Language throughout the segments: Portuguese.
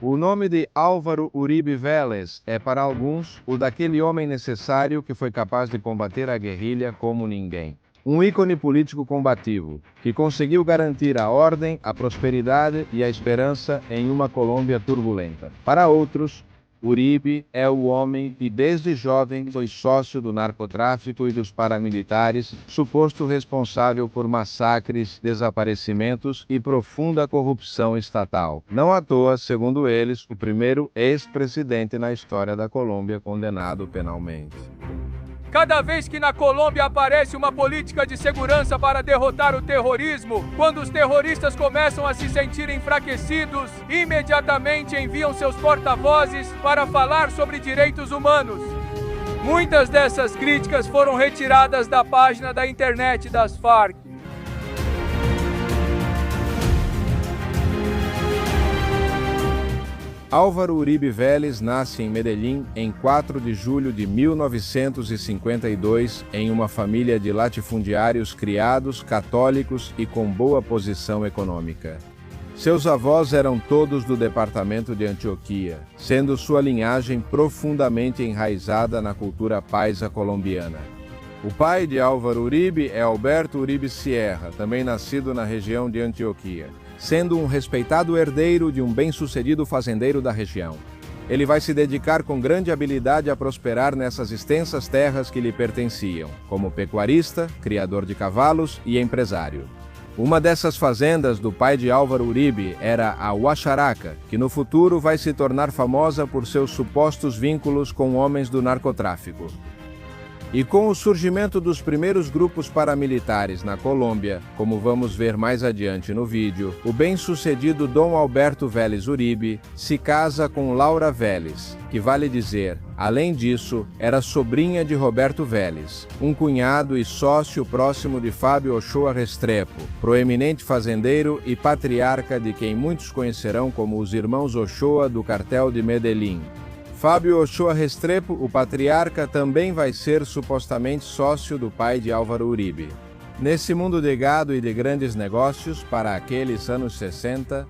O nome de Álvaro Uribe Vélez é para alguns o daquele homem necessário que foi capaz de combater a guerrilha como ninguém. Um ícone político combativo, que conseguiu garantir a ordem, a prosperidade e a esperança em uma Colômbia turbulenta. Para outros, Uribe é o homem que desde jovem foi sócio do narcotráfico e dos paramilitares, suposto responsável por massacres, desaparecimentos e profunda corrupção estatal. Não à toa, segundo eles, o primeiro ex-presidente na história da Colômbia condenado penalmente. Cada vez que na Colômbia aparece uma política de segurança para derrotar o terrorismo, quando os terroristas começam a se sentir enfraquecidos, imediatamente enviam seus porta-vozes para falar sobre direitos humanos. Muitas dessas críticas foram retiradas da página da internet das Farc. Álvaro Uribe Vélez nasce em Medellín em 4 de julho de 1952 em uma família de latifundiários criados, católicos e com boa posição econômica. Seus avós eram todos do departamento de Antioquia, sendo sua linhagem profundamente enraizada na cultura paisa colombiana. O pai de Álvaro Uribe é Alberto Uribe Sierra, também nascido na região de Antioquia, sendo um respeitado herdeiro de um bem-sucedido fazendeiro da região. Ele vai se dedicar com grande habilidade a prosperar nessas extensas terras que lhe pertenciam, como pecuarista, criador de cavalos e empresário. Uma dessas fazendas do pai de Álvaro Uribe era a Huacharaca, que no futuro vai se tornar famosa por seus supostos vínculos com homens do narcotráfico. E com o surgimento dos primeiros grupos paramilitares na Colômbia, como vamos ver mais adiante no vídeo, o bem-sucedido Dom Alberto Vélez Uribe se casa com Laura Vélez, que vale dizer, além disso, era sobrinha de Roberto Vélez, um cunhado e sócio próximo de Fábio Ochoa Restrepo, proeminente fazendeiro e patriarca de quem muitos conhecerão como os irmãos Ochoa do cartel de Medellín. Fábio Ochoa Restrepo, o patriarca, também vai ser supostamente sócio do pai de Álvaro Uribe. Nesse mundo de gado e de grandes negócios, para aqueles anos 60,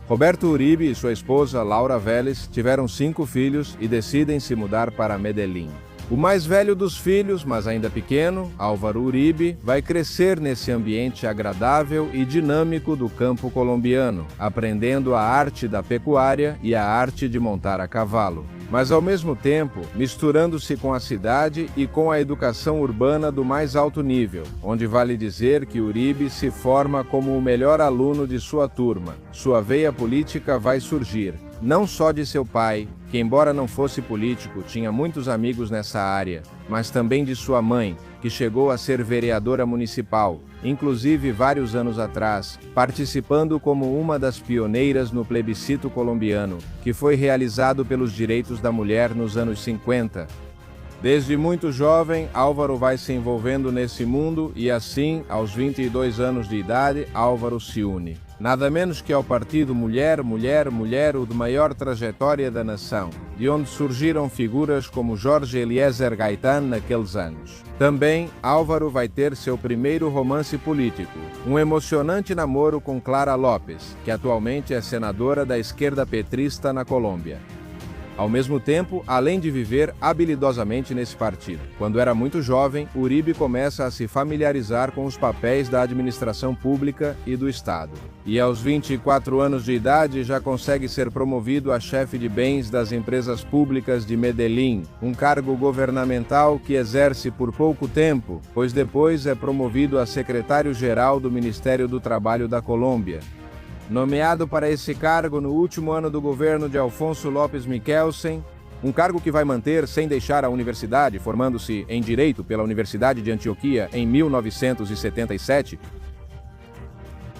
Roberto Uribe e sua esposa, Laura Vélez, tiveram 5 filhos e decidem se mudar para Medellín. O mais velho dos filhos, mas ainda pequeno, Álvaro Uribe, vai crescer nesse ambiente agradável e dinâmico do campo colombiano, aprendendo a arte da pecuária e a arte de montar a cavalo. Mas ao mesmo tempo, misturando-se com a cidade e com a educação urbana do mais alto nível, onde vale dizer que Uribe se forma como o melhor aluno de sua turma. Sua veia política vai surgir, não só de seu pai, que embora não fosse político, tinha muitos amigos nessa área, mas também de sua mãe, que chegou a ser vereadora municipal, inclusive vários anos atrás, participando como uma das pioneiras no plebiscito colombiano, que foi realizado pelos direitos da mulher nos anos 50. Desde muito jovem, Álvaro vai se envolvendo nesse mundo e assim, aos 22 anos de idade, Álvaro se une. Nada menos que ao partido Mulher, Mulher, Mulher, o de maior trajetória da nação, de onde surgiram figuras como Jorge Eliezer Gaitán naqueles anos. Também, Álvaro vai ter seu primeiro romance político, um emocionante namoro com Clara López, que atualmente é senadora da esquerda petrista na Colômbia. Ao mesmo tempo, além de viver habilidosamente nesse partido. Quando era muito jovem, Uribe começa a se familiarizar com os papéis da administração pública e do Estado. E aos 24 anos de idade já consegue ser promovido a chefe de bens das empresas públicas de Medellín, um cargo governamental que exerce por pouco tempo, pois depois é promovido a secretário-geral do Ministério do Trabalho da Colômbia. Nomeado para esse cargo no último ano do governo de Alfonso López Miquelsen, um cargo que vai manter sem deixar a universidade, formando-se em Direito pela Universidade de Antioquia em 1977.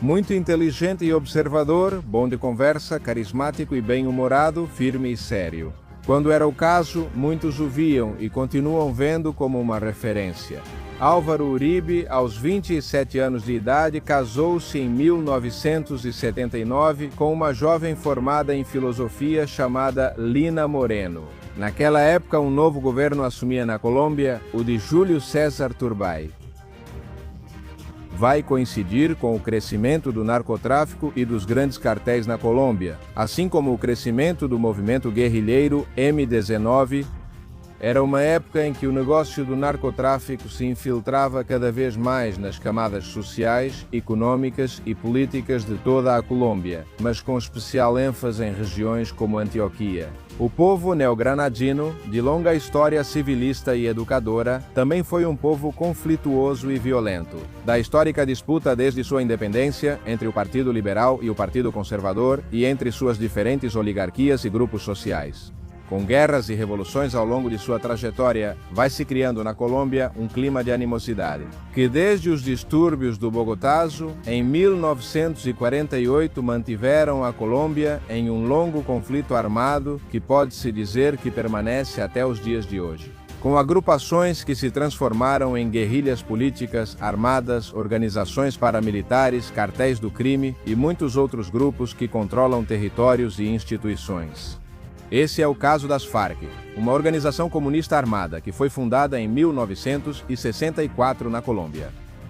Muito inteligente e observador, bom de conversa, carismático e bem-humorado, firme e sério. Quando era o caso, muitos o viam e continuam vendo como uma referência. Álvaro Uribe, aos 27 anos de idade, casou-se em 1979 com uma jovem formada em filosofia chamada Lina Moreno. Naquela época, um novo governo assumia na Colômbia, o de Júlio César Turbay. vai coincidir com o crescimento do narcotráfico e dos grandes cartéis na Colômbia, assim como o crescimento do movimento guerrilheiro M19. Era uma época em que o negócio do narcotráfico se infiltrava cada vez mais nas camadas sociais, econômicas e políticas de toda a Colômbia, mas com especial ênfase em regiões como Antioquia. O povo neogranadino, de longa história civilista e educadora, também foi um povo conflituoso e violento. Da histórica disputa desde sua independência entre o Partido Liberal e o Partido Conservador e entre suas diferentes oligarquias e grupos sociais. Com guerras e revoluções ao longo de sua trajetória, vai se criando na Colômbia um clima de animosidade, que desde os distúrbios do Bogotazo, em 1948, mantiveram a Colômbia em um longo conflito armado que pode-se dizer que permanece até os dias de hoje. Com agrupações que se transformaram em guerrilhas políticas, armadas, organizações paramilitares, cartéis do crime e muitos outros grupos que controlam territórios e instituições. Esse é o caso das Farc, uma organização comunista armada que foi fundada em 1964 na Colômbia.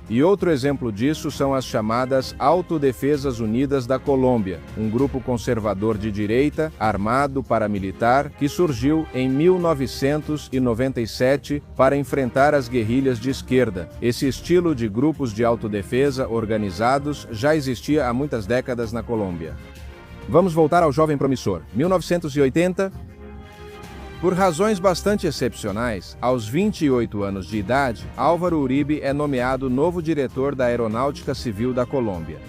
E outro exemplo disso são as chamadas Autodefesas Unidas da Colômbia, um grupo conservador de direita, armado, paramilitar, que surgiu em 1997 para enfrentar as guerrilhas de esquerda. Esse estilo de grupos de autodefesa organizados já existia há muitas décadas na Colômbia. Vamos voltar ao jovem promissor. 1980. Por razões bastante excepcionais, aos 28 anos de idade, Álvaro Uribe é nomeado novo diretor da Aeronáutica Civil da Colômbia.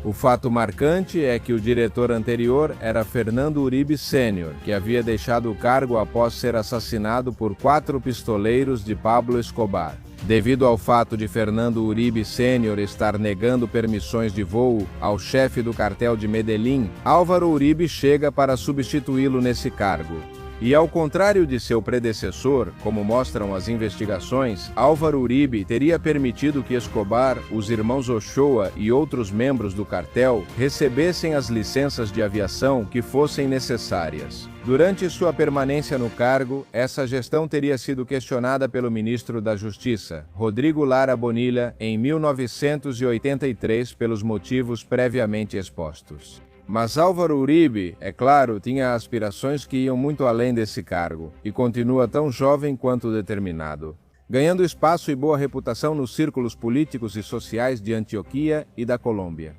O fato marcante é que o diretor anterior era Fernando Uribe Sênior, que havia deixado o cargo após ser assassinado por 4 pistoleiros de Pablo Escobar. Devido ao fato de Fernando Uribe Sênior estar negando permissões de voo ao chefe do cartel de Medellín, Álvaro Uribe chega para substituí-lo nesse cargo. E ao contrário de seu predecessor, como mostram as investigações, Álvaro Uribe teria permitido que Escobar, os irmãos Ochoa e outros membros do cartel recebessem as licenças de aviação que fossem necessárias. Durante sua permanência no cargo, essa gestão teria sido questionada pelo ministro da Justiça, Rodrigo Lara Bonilla, em 1983 pelos motivos previamente expostos. Mas Álvaro Uribe, é claro, tinha aspirações que iam muito além desse cargo, e continua tão jovem quanto determinado, ganhando espaço e boa reputação nos círculos políticos e sociais de Antioquia e da Colômbia,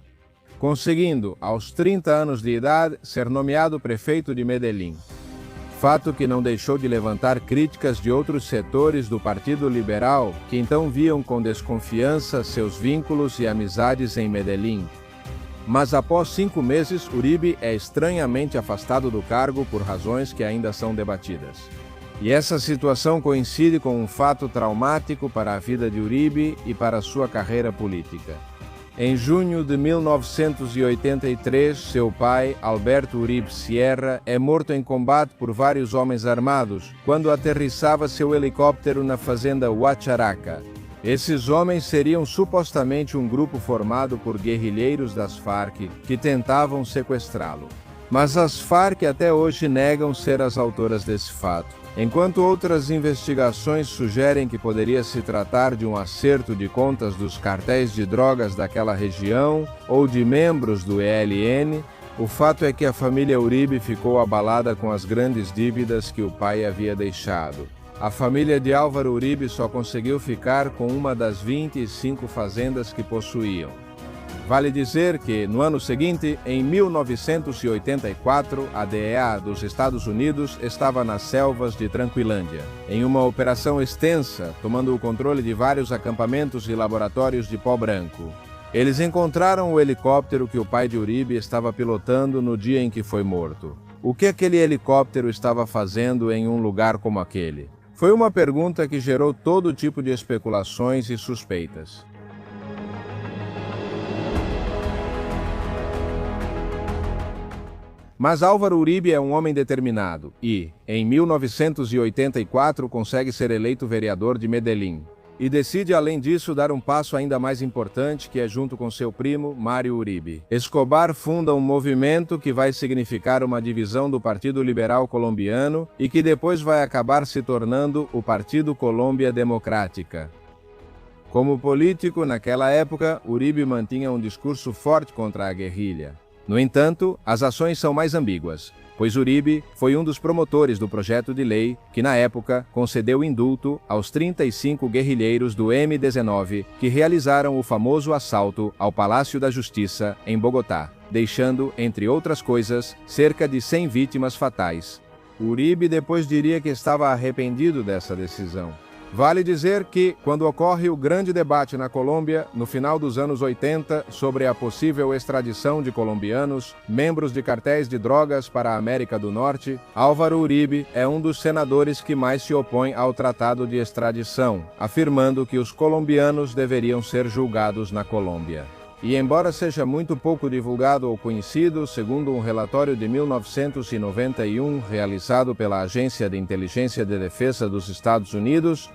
conseguindo, aos 30 anos de idade, ser nomeado prefeito de Medellín. Fato que não deixou de levantar críticas de outros setores do Partido Liberal, que então viam com desconfiança seus vínculos e amizades em Medellín. Mas após 5 meses, Uribe é estranhamente afastado do cargo por razões que ainda são debatidas. E essa situação coincide com um fato traumático para a vida de Uribe e para sua carreira política. Em junho de 1983, seu pai, Alberto Uribe Sierra, é morto em combate por vários homens armados quando aterrissava seu helicóptero na fazenda Huacharaca. Esses homens seriam supostamente um grupo formado por guerrilheiros das Farc que tentavam sequestrá-lo. Mas as Farc até hoje negam ser as autoras desse fato, enquanto outras investigações sugerem que poderia se tratar de um acerto de contas dos cartéis de drogas daquela região ou de membros do ELN. O fato é que a família Uribe ficou abalada com as grandes dívidas que o pai havia deixado. A família de Álvaro Uribe só conseguiu ficar com uma das 25 fazendas que possuíam. Vale dizer que, no ano seguinte, em 1984, a DEA dos Estados Unidos estava nas selvas de Tranquilândia, em uma operação extensa, tomando o controle de vários acampamentos e laboratórios de pó branco. Eles encontraram o helicóptero que o pai de Uribe estava pilotando no dia em que foi morto. O que aquele helicóptero estava fazendo em um lugar como aquele? Foi uma pergunta que gerou todo tipo de especulações e suspeitas. Mas Álvaro Uribe é um homem determinado e, em 1984, consegue ser eleito vereador de Medellín. E decide, além disso, dar um passo ainda mais importante, que é junto com seu primo, Mário Uribe. Escobar funda um movimento que vai significar uma divisão do Partido Liberal Colombiano e que depois vai acabar se tornando o Partido Colômbia Democrática. Como político, naquela época, Uribe mantinha um discurso forte contra a guerrilha. No entanto, as ações são mais ambíguas, pois Uribe foi um dos promotores do projeto de lei que, na época, concedeu indulto aos 35 guerrilheiros do M-19 que realizaram o famoso assalto ao Palácio da Justiça, em Bogotá, deixando, entre outras coisas, cerca de 100 vítimas fatais. Uribe depois diria que estava arrependido dessa decisão. Vale dizer que, quando ocorre o grande debate na Colômbia, no final dos anos 80, sobre a possível extradição de colombianos, membros de cartéis de drogas para a América do Norte, Álvaro Uribe é um dos senadores que mais se opõe ao tratado de extradição, afirmando que os colombianos deveriam ser julgados na Colômbia. E embora seja muito pouco divulgado ou conhecido, segundo um relatório de 1991 realizado pela Agência de Inteligência de Defesa dos Estados Unidos,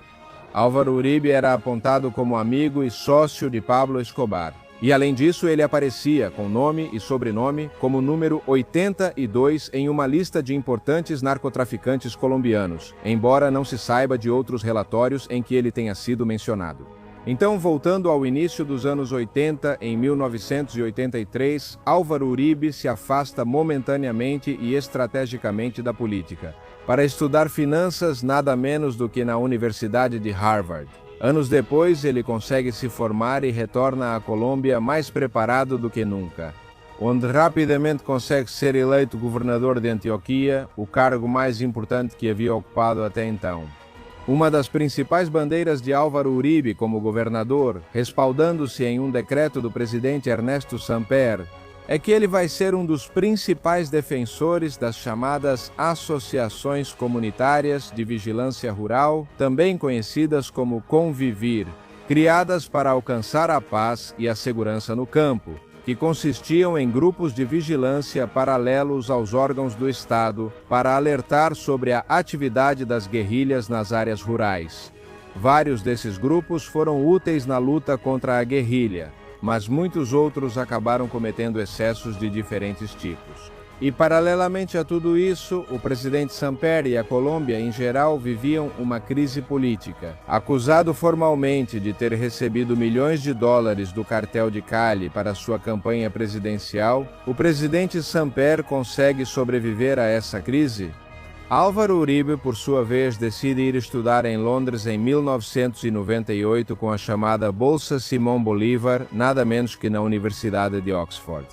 Álvaro Uribe era apontado como amigo e sócio de Pablo Escobar. E além disso, ele aparecia com nome e sobrenome como número 82 em uma lista de importantes narcotraficantes colombianos, embora não se saiba de outros relatórios em que ele tenha sido mencionado. Então, voltando ao início dos anos 80, em 1983, Álvaro Uribe se afasta momentaneamente e estrategicamente da política, para estudar finanças nada menos do que na Universidade de Harvard. Anos depois, ele consegue se formar e retorna à Colômbia mais preparado do que nunca, onde rapidamente consegue ser eleito governador de Antioquia, o cargo mais importante que havia ocupado até então. Uma das principais bandeiras de Álvaro Uribe como governador, respaldando-se em um decreto do presidente Ernesto Samper, é que ele vai ser um dos principais defensores das chamadas associações comunitárias de vigilância rural, também conhecidas como Convivir, criadas para alcançar a paz e a segurança no campo, que consistiam em grupos de vigilância paralelos aos órgãos do Estado para alertar sobre a atividade das guerrilhas nas áreas rurais. Vários desses grupos foram úteis na luta contra a guerrilha, mas muitos outros acabaram cometendo excessos de diferentes tipos. E, paralelamente a tudo isso, o presidente Samper e a Colômbia, em geral, viviam uma crise política. Acusado formalmente de ter recebido milhões de dólares do cartel de Cali para sua campanha presidencial, o presidente Samper consegue sobreviver a essa crise? Álvaro Uribe, por sua vez, decide ir estudar em Londres em 1998 com a chamada Bolsa Simão Bolívar, nada menos que na Universidade de Oxford.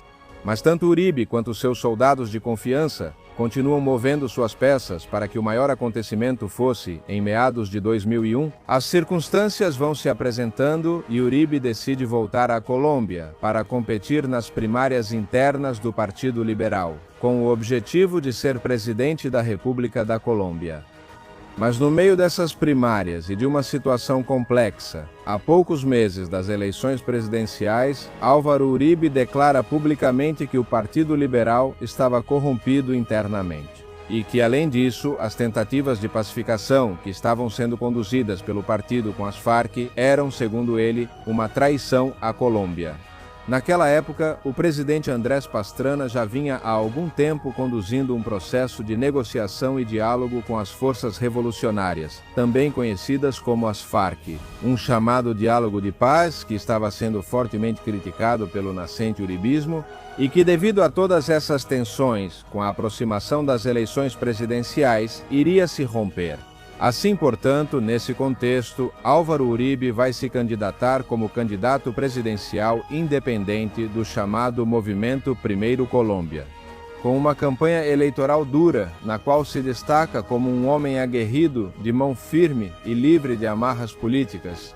Mas tanto Uribe quanto seus soldados de confiança continuam movendo suas peças para que o maior acontecimento fosse, em meados de 2001, as circunstâncias vão se apresentando e Uribe decide voltar à Colômbia para competir nas primárias internas do Partido Liberal, com o objetivo de ser presidente da República da Colômbia. Mas no meio dessas primárias e de uma situação complexa, a poucos meses das eleições presidenciais, Álvaro Uribe declara publicamente que o Partido Liberal estava corrompido internamente. E que, além disso, as tentativas de pacificação que estavam sendo conduzidas pelo partido com as Farc eram, segundo ele, uma traição à Colômbia. Naquela época, o presidente Andrés Pastrana já vinha há algum tempo conduzindo um processo de negociação e diálogo com as forças revolucionárias, também conhecidas como as Farc, um chamado diálogo de paz que estava sendo fortemente criticado pelo nascente uribismo e que, devido a todas essas tensões, com a aproximação das eleições presidenciais, iria se romper. Assim, portanto, nesse contexto, Álvaro Uribe vai se candidatar como candidato presidencial independente do chamado Movimento Primeiro Colômbia, com uma campanha eleitoral dura, na qual se destaca como um homem aguerrido, de mão firme e livre de amarras políticas.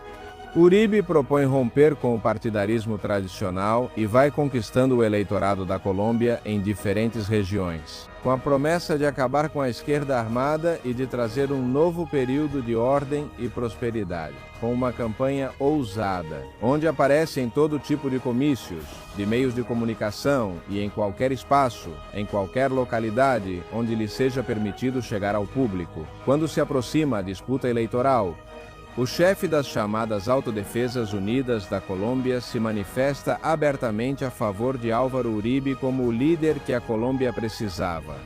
Uribe propõe romper com o partidarismo tradicional e vai conquistando o eleitorado da Colômbia em diferentes regiões, com a promessa de acabar com a esquerda armada e de trazer um novo período de ordem e prosperidade, com uma campanha ousada, onde aparece em todo tipo de comícios, de meios de comunicação e em qualquer espaço, em qualquer localidade onde lhe seja permitido chegar ao público. Quando se aproxima a disputa eleitoral, o chefe das chamadas Autodefesas Unidas da Colômbia se manifesta abertamente a favor de Álvaro Uribe como o líder que a Colômbia precisava.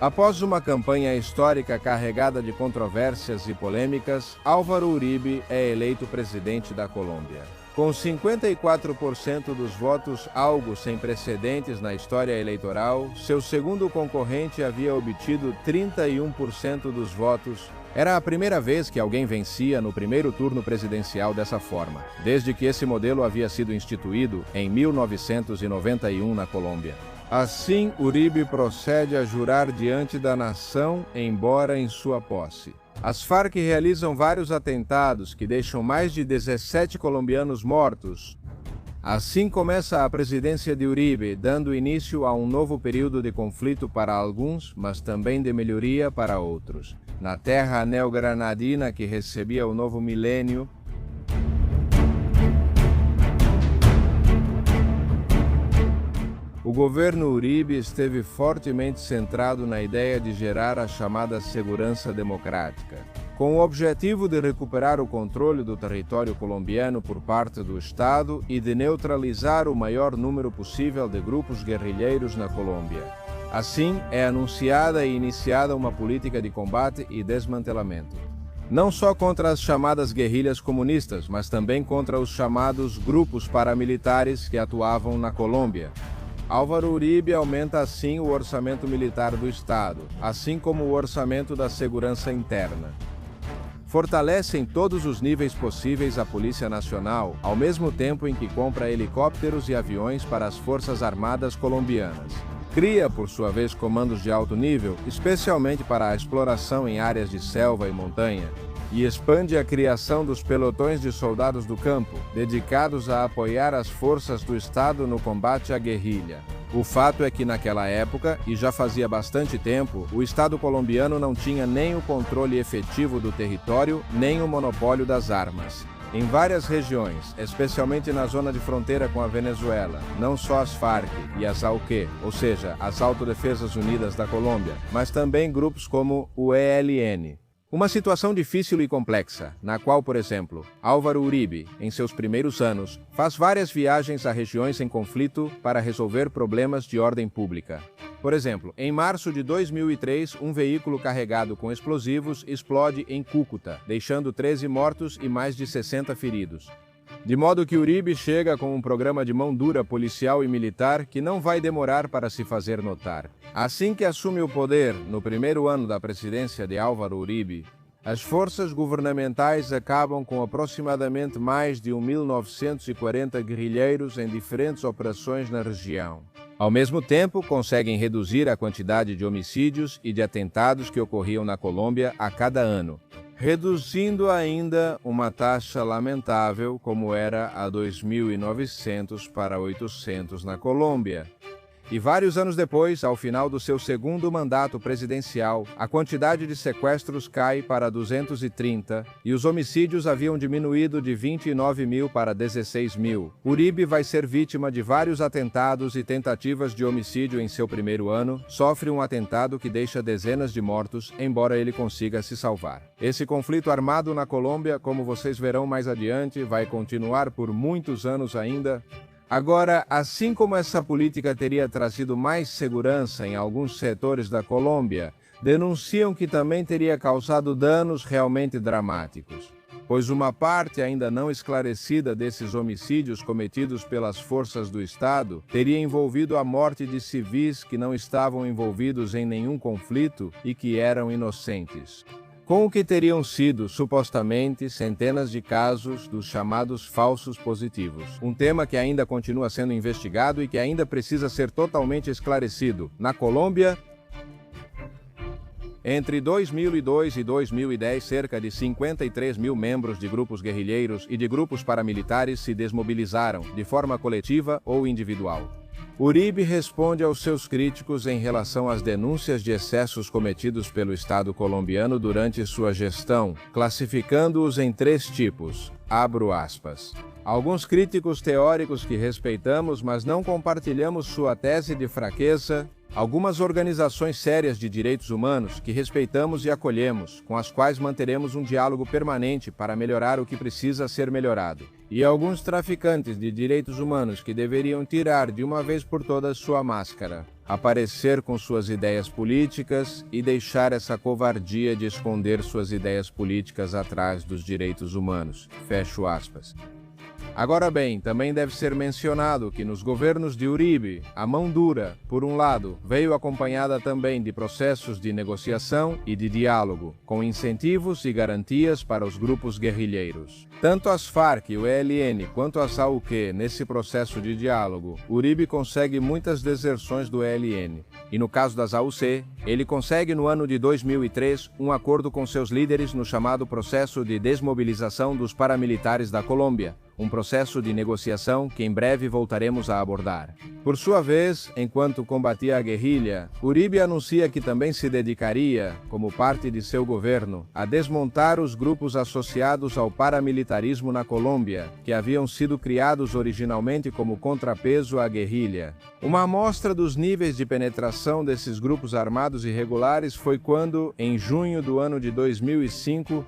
Após uma campanha histórica carregada de controvérsias e polêmicas, Álvaro Uribe é eleito presidente da Colômbia. Com 54% dos votos, algo sem precedentes na história eleitoral, seu segundo concorrente havia obtido 31% dos votos. Era a primeira vez que alguém vencia no primeiro turno presidencial dessa forma, desde que esse modelo havia sido instituído em 1991 na Colômbia. Assim, Uribe procede a jurar diante da nação, embora em sua posse. As Farc realizam vários atentados que deixam mais de 17 colombianos mortos. Assim começa a presidência de Uribe, dando início a um novo período de conflito para alguns, mas também de melhoria para outros. Na terra neogranadina que recebia o novo milênio, o governo Uribe esteve fortemente centrado na ideia de gerar a chamada segurança democrática, com o objetivo de recuperar o controle do território colombiano por parte do Estado e de neutralizar o maior número possível de grupos guerrilheiros na Colômbia. Assim, é anunciada e iniciada uma política de combate e desmantelamento, não só contra as chamadas guerrilhas comunistas, mas também contra os chamados grupos paramilitares que atuavam na Colômbia. Álvaro Uribe aumenta assim o orçamento militar do Estado, assim como o orçamento da segurança interna. Fortalece em todos os níveis possíveis a Polícia Nacional, ao mesmo tempo em que compra helicópteros e aviões para as Forças Armadas colombianas. Cria, por sua vez, comandos de alto nível, especialmente para a exploração em áreas de selva e montanha, e expande a criação dos pelotões de soldados do campo, dedicados a apoiar as forças do Estado no combate à guerrilha. O fato é que naquela época, e já fazia bastante tempo, o Estado colombiano não tinha nem o controle efetivo do território, nem o monopólio das armas. Em várias regiões, especialmente na zona de fronteira com a Venezuela, não só as Farc e as AUC, ou seja, as Autodefesas Unidas da Colômbia, mas também grupos como o ELN. Uma situação difícil e complexa, na qual, por exemplo, Álvaro Uribe, em seus primeiros anos, faz várias viagens a regiões em conflito para resolver problemas de ordem pública. Por exemplo, em março de 2003, um veículo carregado com explosivos explode em Cúcuta, deixando 13 mortos e mais de 60 feridos. De modo que Uribe chega com um programa de mão dura policial e militar que não vai demorar para se fazer notar. Assim que assume o poder, no primeiro ano da presidência de Álvaro Uribe, as forças governamentais acabam com aproximadamente mais de 1.940 guerrilheiros em diferentes operações na região. Ao mesmo tempo, conseguem reduzir a quantidade de homicídios e de atentados que ocorriam na Colômbia a cada ano, reduzindo ainda uma taxa lamentável como era a 2.900 para 800 na Colômbia. E vários anos depois, ao final do seu segundo mandato presidencial, a quantidade de sequestros cai para 230 e os homicídios haviam diminuído de 29 mil para 16 mil. Uribe vai ser vítima de vários atentados e tentativas de homicídio em seu primeiro ano, sofre um atentado que deixa dezenas de mortos, embora ele consiga se salvar. Esse conflito armado na Colômbia, como vocês verão mais adiante, vai continuar por muitos anos ainda. Agora, assim como essa política teria trazido mais segurança em alguns setores da Colômbia, denunciam que também teria causado danos realmente dramáticos, pois uma parte ainda não esclarecida desses homicídios cometidos pelas forças do Estado teria envolvido a morte de civis que não estavam envolvidos em nenhum conflito e que eram inocentes, com o que teriam sido, supostamente, centenas de casos dos chamados falsos positivos. Um tema que ainda continua sendo investigado e que ainda precisa ser totalmente esclarecido. Na Colômbia, entre 2002 e 2010, cerca de 53 mil membros de grupos guerrilheiros e de grupos paramilitares se desmobilizaram, de forma coletiva ou individual. Uribe responde aos seus críticos em relação às denúncias de excessos cometidos pelo Estado colombiano durante sua gestão, classificando-os em 3 tipos. Abro aspas. Alguns críticos teóricos que respeitamos, mas não compartilhamos sua tese de fraqueza, Algumas organizações sérias de direitos humanos que respeitamos e acolhemos, com as quais manteremos um diálogo permanente para melhorar o que precisa ser melhorado. E alguns traficantes de direitos humanos que deveriam tirar de uma vez por todas sua máscara, aparecer com suas ideias políticas e deixar essa covardia de esconder suas ideias políticas atrás dos direitos humanos. Fecho aspas. Agora bem, também deve ser mencionado que nos governos de Uribe, a mão dura, por um lado, veio acompanhada também de processos de negociação e de diálogo, com incentivos e garantias para os grupos guerrilheiros. Tanto as Farc e o ELN quanto as AUQ, nesse processo de diálogo, Uribe consegue muitas deserções do ELN. E no caso das AUC, ele consegue no ano de 2003 um acordo com seus líderes no chamado processo de desmobilização dos paramilitares da Colômbia, um processo de negociação que em breve voltaremos a abordar. Por sua vez, enquanto combatia a guerrilha, Uribe anuncia que também se dedicaria, como parte de seu governo, a desmontar os grupos associados ao paramilitarismo na Colômbia, que haviam sido criados originalmente como contrapeso à guerrilha. Uma amostra dos níveis de penetração desses grupos armados irregulares foi quando, em junho do ano de 2005,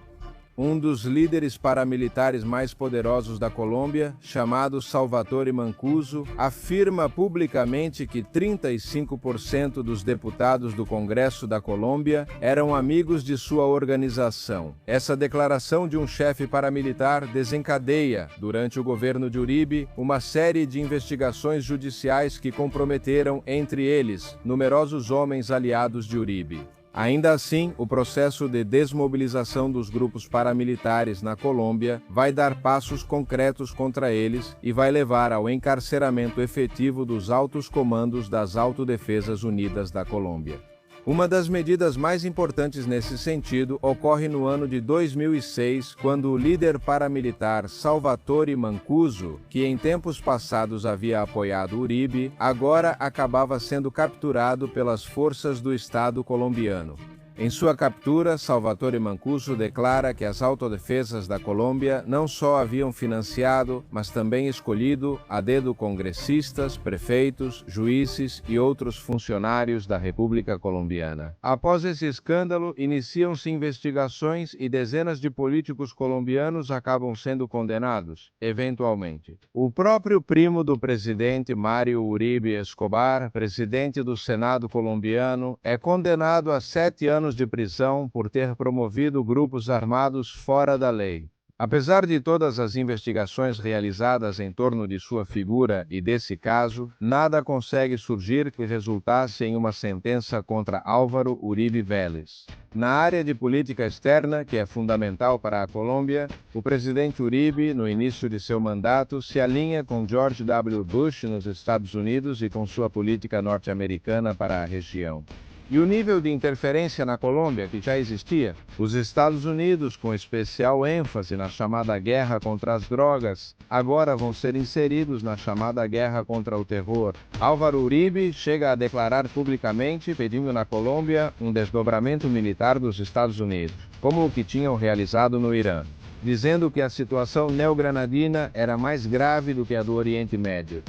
um dos líderes paramilitares mais poderosos da Colômbia, chamado Salvatore Mancuso, afirma publicamente que 35% dos deputados do Congresso da Colômbia eram amigos de sua organização. Essa declaração de um chefe paramilitar desencadeia, durante o governo de Uribe, uma série de investigações judiciais que comprometeram, entre eles, numerosos homens aliados de Uribe. Ainda assim, o processo de desmobilização dos grupos paramilitares na Colômbia vai dar passos concretos contra eles e vai levar ao encarceramento efetivo dos altos comandos das Autodefesas Unidas da Colômbia. Uma das medidas mais importantes nesse sentido ocorre no ano de 2006, quando o líder paramilitar Salvatore Mancuso, que em tempos passados havia apoiado Uribe, agora acabava sendo capturado pelas forças do Estado colombiano. Em sua captura, Salvatore Mancuso declara que as autodefesas da Colômbia não só haviam financiado, mas também escolhido a dedo congressistas, prefeitos, juízes e outros funcionários da República Colombiana. Após esse escândalo, iniciam-se investigações e dezenas de políticos colombianos acabam sendo condenados, eventualmente. O próprio primo do presidente Mário Uribe Escobar, presidente do Senado colombiano, é condenado a 7 anos de prisão por ter promovido grupos armados fora da lei. Apesar de todas as investigações realizadas em torno de sua figura e desse caso, nada consegue surgir que resultasse em uma sentença contra Álvaro Uribe Vélez. Na área de política externa, que é fundamental para a Colômbia, o presidente Uribe, no início de seu mandato, se alinha com George W. Bush nos Estados Unidos e com sua política norte-americana para a região. E o nível de interferência na Colômbia, que já existia? Os Estados Unidos, com especial ênfase na chamada guerra contra as drogas, agora vão ser inseridos na chamada guerra contra o terror. Álvaro Uribe chega a declarar publicamente, pedindo na Colômbia um desdobramento militar dos Estados Unidos, como o que tinham realizado no Irã, dizendo que a situação neogranadina era mais grave do que a do Oriente Médio.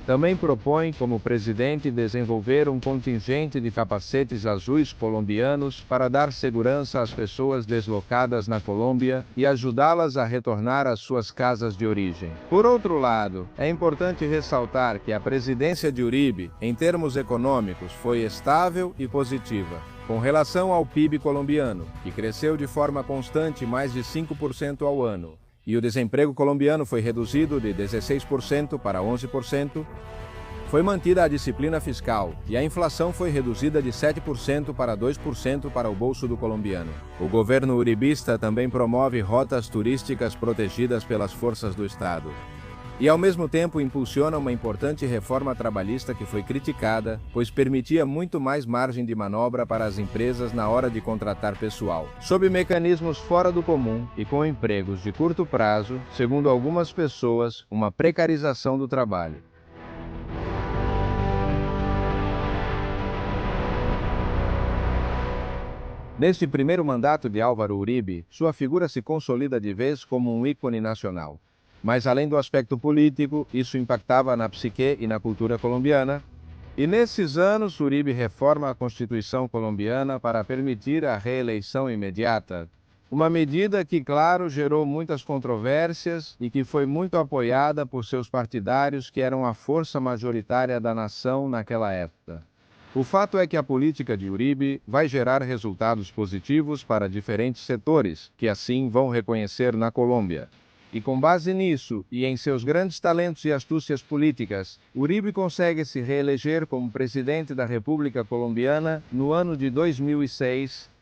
Também propõe, como presidente, desenvolver um contingente de capacetes azuis colombianos para dar segurança às pessoas deslocadas na Colômbia e ajudá-las a retornar às suas casas de origem. Por outro lado, é importante ressaltar que a presidência de Uribe, em termos econômicos, foi estável e positiva, com relação ao PIB colombiano, que cresceu de forma constante mais de 5% ao ano. E o desemprego colombiano foi reduzido de 16% para 11%, foi mantida a disciplina fiscal e a inflação foi reduzida de 7% para 2% para o bolso do colombiano. O governo uribista também promove rotas turísticas protegidas pelas forças do Estado. E ao mesmo tempo impulsiona uma importante reforma trabalhista que foi criticada, pois permitia muito mais margem de manobra para as empresas na hora de contratar pessoal, sob mecanismos fora do comum e com empregos de curto prazo, segundo algumas pessoas, uma precarização do trabalho. Neste primeiro mandato de Álvaro Uribe, sua figura se consolida de vez como um ícone nacional. Mas além do aspecto político, isso impactava na psique e na cultura colombiana, E nesses anos, Uribe reforma a Constituição colombiana para permitir a reeleição imediata. Uma medida que, claro, gerou muitas controvérsias e que foi muito apoiada por seus partidários, que eram a força majoritária da nação naquela época. O fato é que a política de Uribe vai gerar resultados positivos para diferentes setores, que assim vão reconhecer na Colômbia. E com base nisso, e em seus grandes talentos e astúcias políticas, Uribe consegue se reeleger como presidente da República Colombiana no ano de 2006.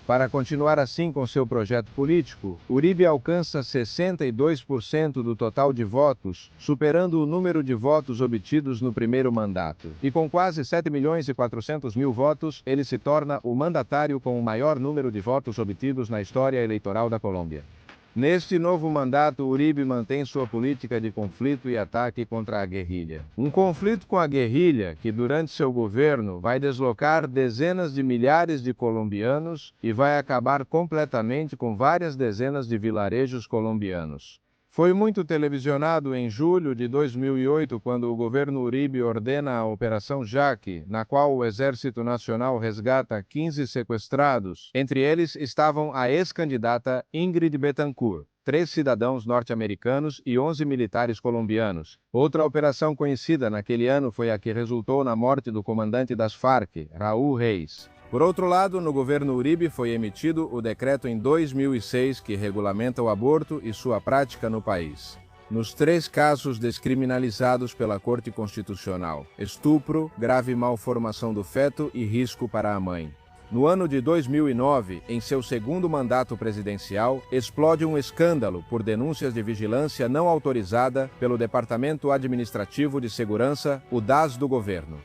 Para continuar assim com seu projeto político, Uribe alcança 62% do total de votos, superando o número de votos obtidos no primeiro mandato. E com quase 7.400.000 votos, ele se torna o mandatário com o maior número de votos obtidos na história eleitoral da Colômbia. Neste novo mandato, Uribe mantém sua política de conflito e ataque contra a guerrilha. Um conflito com a guerrilha que, durante seu governo, vai deslocar dezenas de milhares de colombianos e vai acabar completamente com várias dezenas de vilarejos colombianos. Foi muito televisionado em julho de 2008, quando o governo Uribe ordena a Operação Jaque, na qual o Exército Nacional resgata 15 sequestrados. Entre eles estavam a ex-candidata Ingrid Betancourt, 3 cidadãos norte-americanos e 11 militares colombianos. Outra operação conhecida naquele ano foi a que resultou na morte do comandante das Farc, Raul Reis. Por outro lado, no governo Uribe foi emitido o decreto em 2006 que regulamenta o aborto e sua prática no país. Nos 3 casos descriminalizados pela Corte Constitucional: estupro, grave malformação do feto e risco para a mãe. No ano de 2009, em seu segundo mandato presidencial, explode um escândalo por denúncias de vigilância não autorizada pelo Departamento Administrativo de Segurança, o DAS do governo.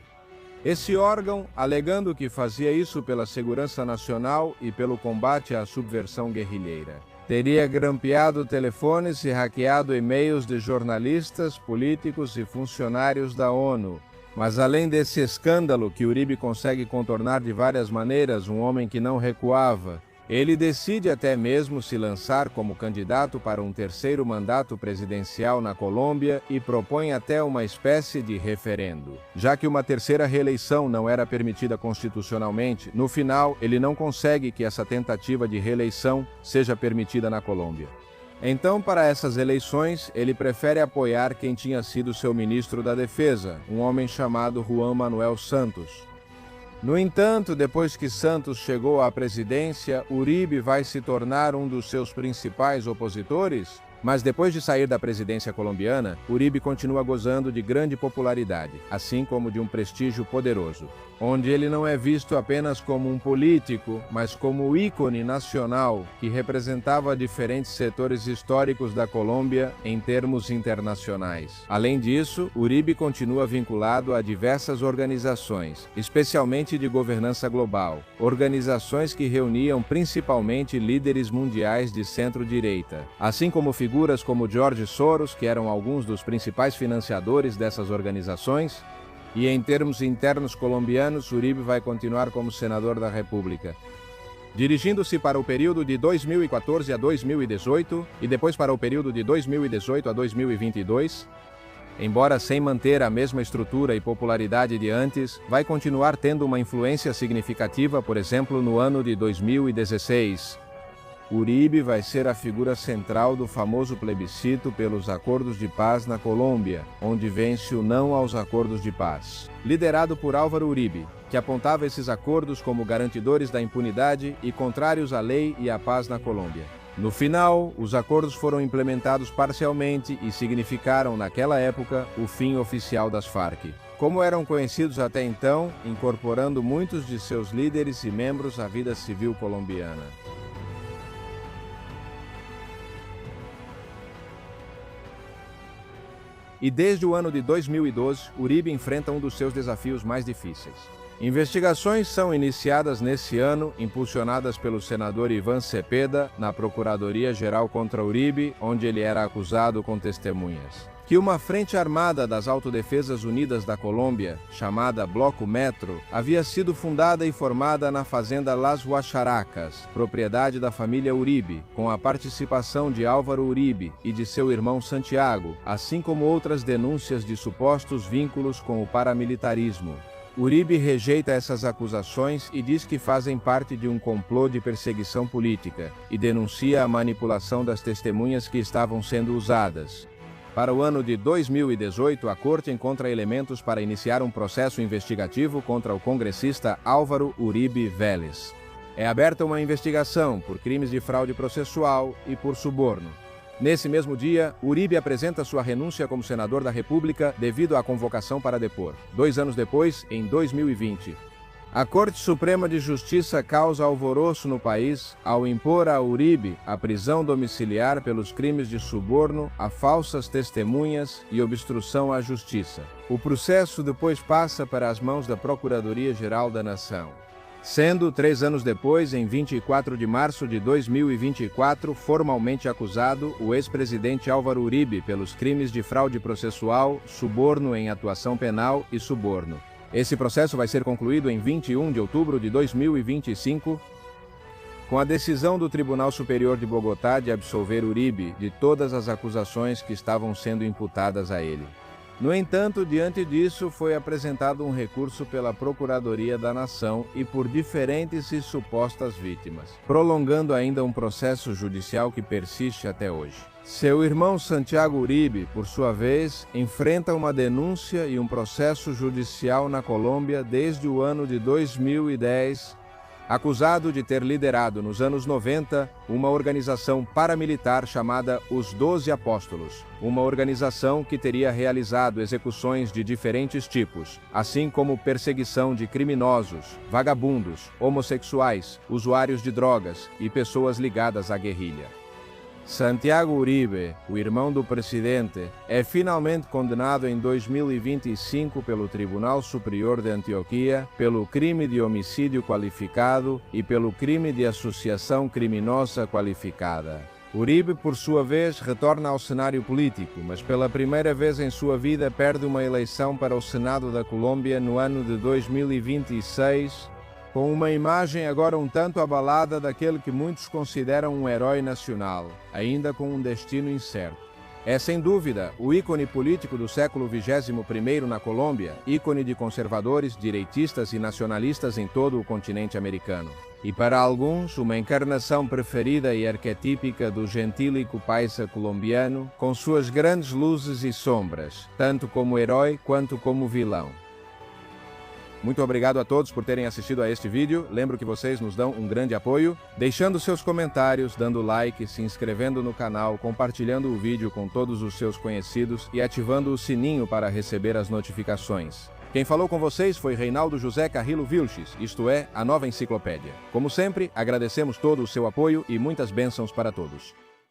Esse órgão, alegando que fazia isso pela segurança nacional e pelo combate à subversão guerrilheira, teria grampeado telefones e hackeado e-mails de jornalistas, políticos e funcionários da ONU. Mas além desse escândalo que Uribe consegue contornar de várias maneiras, um homem que não recuava, ele decide até mesmo se lançar como candidato para um terceiro mandato presidencial na Colômbia e propõe até uma espécie de referendo. Já que uma terceira reeleição não era permitida constitucionalmente, no final ele não consegue que essa tentativa de reeleição seja permitida na Colômbia. Então, para essas eleições, ele prefere apoiar quem tinha sido seu ministro da Defesa, um homem chamado Juan Manuel Santos. No entanto, depois que Santos chegou à presidência, Uribe vai se tornar um dos seus principais opositores? Mas depois de sair da presidência colombiana, Uribe continua gozando de grande popularidade, assim como de um prestígio poderoso, onde ele não é visto apenas como um político, mas como o ícone nacional que representava diferentes setores históricos da Colômbia em termos internacionais. Além disso, Uribe continua vinculado a diversas organizações, especialmente de governança global, organizações que reuniam principalmente líderes mundiais de centro-direita, assim como figuras como George Soros, que eram alguns dos principais financiadores dessas organizações. E em termos internos colombianos, Uribe vai continuar como senador da República, dirigindo-se para o período de 2014 a 2018 e depois para o período de 2018 a 2022. Embora sem manter a mesma estrutura e popularidade de antes, vai continuar tendo uma influência significativa, por exemplo, no ano de 2016. Uribe vai ser a figura central do famoso plebiscito pelos acordos de paz na Colômbia, onde vence o não aos acordos de paz, liderado por Álvaro Uribe, que apontava esses acordos como garantidores da impunidade e contrários à lei e à paz na Colômbia. No final, os acordos foram implementados parcialmente e significaram, naquela época, o fim oficial das Farc, como eram conhecidos até então, incorporando muitos de seus líderes e membros à vida civil colombiana. E desde o ano de 2012, Uribe enfrenta um dos seus desafios mais difíceis. Investigações são iniciadas nesse ano, impulsionadas pelo senador Iván Cepeda, na Procuradoria-Geral contra Uribe, onde ele era acusado com testemunhas. Que uma frente armada das Autodefesas Unidas da Colômbia, chamada Bloco Metro, havia sido fundada e formada na fazenda Las Guacharacas, propriedade da família Uribe, com a participação de Álvaro Uribe e de seu irmão Santiago, assim como outras denúncias de supostos vínculos com o paramilitarismo. Uribe rejeita essas acusações e diz que fazem parte de um complô de perseguição política e denuncia a manipulação das testemunhas que estavam sendo usadas. Para o ano de 2018, a Corte encontra elementos para iniciar um processo investigativo contra o congressista Álvaro Uribe Vélez. É aberta uma investigação por crimes de fraude processual e por suborno. Nesse mesmo dia, Uribe apresenta sua renúncia como senador da República devido à convocação para depor. 2 anos depois, em 2020, a Corte Suprema de Justiça causa alvoroço no país ao impor a Uribe a prisão domiciliar pelos crimes de suborno a falsas testemunhas e obstrução à justiça. O processo depois passa para as mãos da Procuradoria-Geral da Nação. Sendo, 3 anos depois, em 24 de março de 2024, formalmente acusado o ex-presidente Álvaro Uribe pelos crimes de fraude processual, suborno em atuação penal e suborno. Esse processo vai ser concluído em 21 de outubro de 2025, com a decisão do Tribunal Superior de Bogotá de absolver Uribe de todas as acusações que estavam sendo imputadas a ele. No entanto, diante disso, foi apresentado um recurso pela Procuradoria da Nação e por diferentes e supostas vítimas, prolongando ainda um processo judicial que persiste até hoje. Seu irmão Santiago Uribe, por sua vez, enfrenta uma denúncia e um processo judicial na Colômbia desde o ano de 2010, acusado de ter liderado nos anos 90 uma organização paramilitar chamada Os 12 Apóstolos, uma organização que teria realizado execuções de diferentes tipos, assim como perseguição de criminosos, vagabundos, homossexuais, usuários de drogas e pessoas ligadas à guerrilha. Santiago Uribe, o irmão do presidente, é finalmente condenado em 2025 pelo Tribunal Superior de Antioquia pelo crime de homicídio qualificado e pelo crime de associação criminosa qualificada. Uribe, por sua vez, retorna ao cenário político, mas pela primeira vez em sua vida perde uma eleição para o Senado da Colômbia no ano de 2026, com uma imagem agora um tanto abalada daquele que muitos consideram um herói nacional, ainda com um destino incerto. É, sem dúvida, o ícone político do século XXI na Colômbia, ícone de conservadores, direitistas e nacionalistas em todo o continente americano. E para alguns, uma encarnação preferida e arquetípica do gentílico paisa colombiano, com suas grandes luzes e sombras, tanto como herói quanto como vilão. Muito obrigado a todos por terem assistido a este vídeo. Lembro que vocês nos dão um grande apoio, deixando seus comentários, dando like, se inscrevendo no canal, compartilhando o vídeo com todos os seus conhecidos e ativando o sininho para receber as notificações. Quem falou com vocês foi Reinaldo José Carrillo Vilches, isto é, a Nova Enciclopédia. Como sempre, agradecemos todo o seu apoio e muitas bênçãos para todos.